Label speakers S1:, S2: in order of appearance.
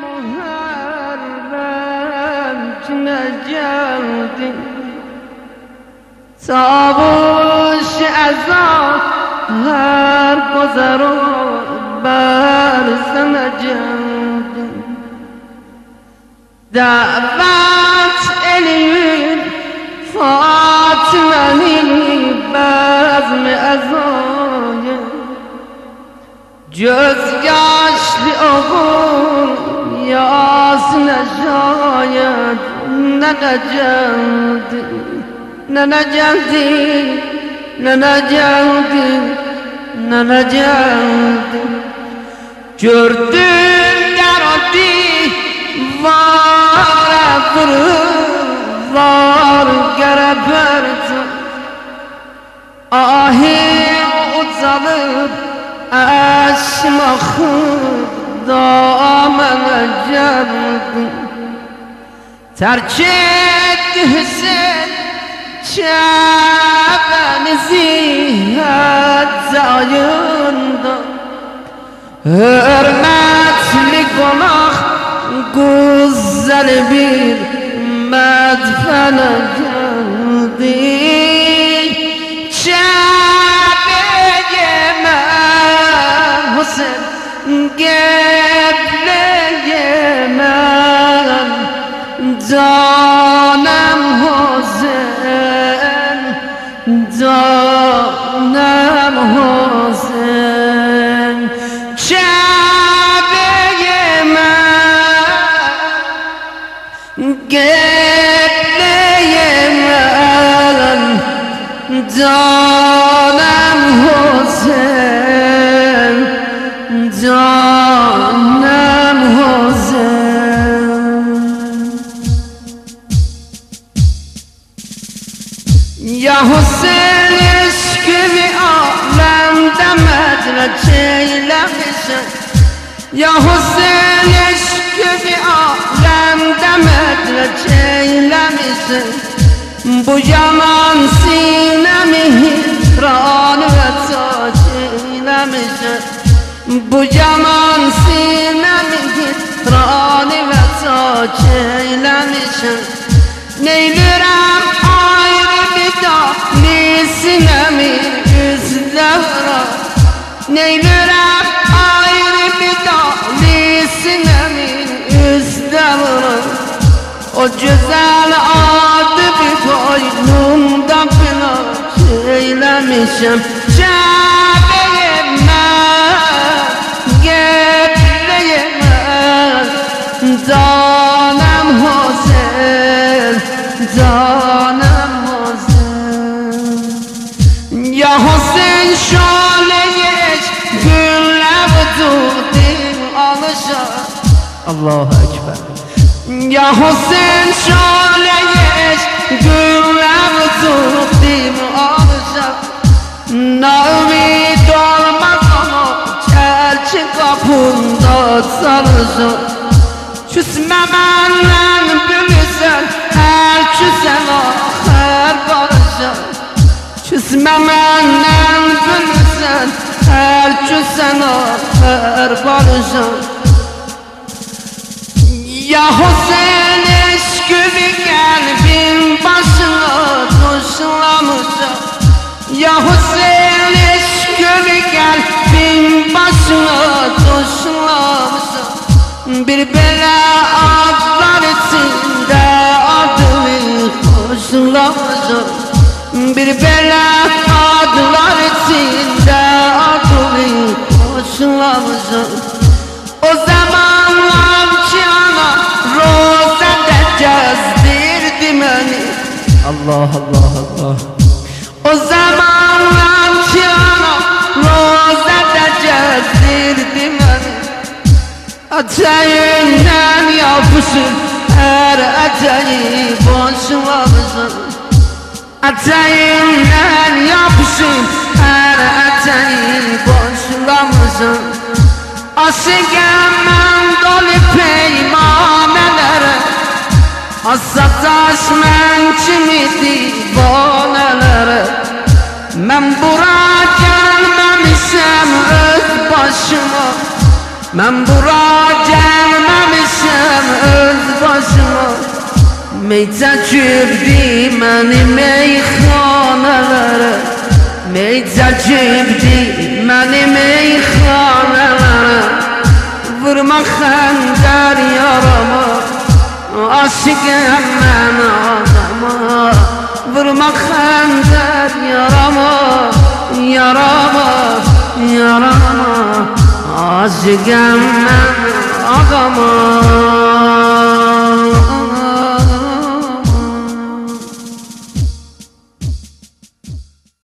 S1: محرم که نجلدی تابوش ازاد هر گذر و برز نجلدی دعوت الین فاطمه بزم ازای جز گشت آقون یاس نشاید ننجلدی ننجلدی ننجلدی ننجلدی جردن درادی وار وار گربرد آهی اتزالب اشم خود دامن جرد ترچد حسن شبن زیاد زایند حرمت لگناه گذر بیر مدفن جلدی شبه من حسن قبله من دانم حسن دانم حسن شبه من قبله من دانم حسن دانم حسن یا حسین عشق بی عالم دمد را چیله میشه یا حسین عشق بی عالم دمد را چیله میشه bu yaman sinemi hicran ve saçilemişim bu yaman sinemi hicran ve saçilemişim neylürem ayrı bir tanesine yüzlere neylürem ayrı bir tanesine yüzlere o güzel adı bir boynumda felaş eylemişim Şebeyemez, gebleyemez Canım Hüseyin, canım Hüseyin Ya Hüseyin şöyle geç günler tutayım alışar Allahu Ekber Ya Hüseyin şöyle geç günler tutayım alışar Navit olmaz ama çelçi kapında salışır Küsme benden bilirsen her küsen ahir barışır Küsme benden bilirsen her küsen ahir barışır Ya Hüseyin eşkü bir kalbin başına tuşlamışım Ya Hüseyin eşkü bir kalbin başına tuşlamışım Bir bela adlar içinde adını hoşlamışım Bir bela adlar içinde adını hoşlamışım O zamanlar ki ana rozada gezdirdi beni Allah Allah Allah O zamanlar ki ana rozada gezdirdi beni Eteğinden yapışır her eteği boşlamışım Eteğinden yapışır her eteği boşlamışım Aşıkım ben dolu peymanelere Asataş men kimi divanelere Men bura gelmemişim öz başıma Ben bura gelmemişim başıma Meyte çöptü məni meyxanələrə Meyte çöptü məni meyxanələrə Vurma xəndər yarama Aşıqəm mən adama Vurma xəndər yarama Yarama, yarama Aşıqəm mən adama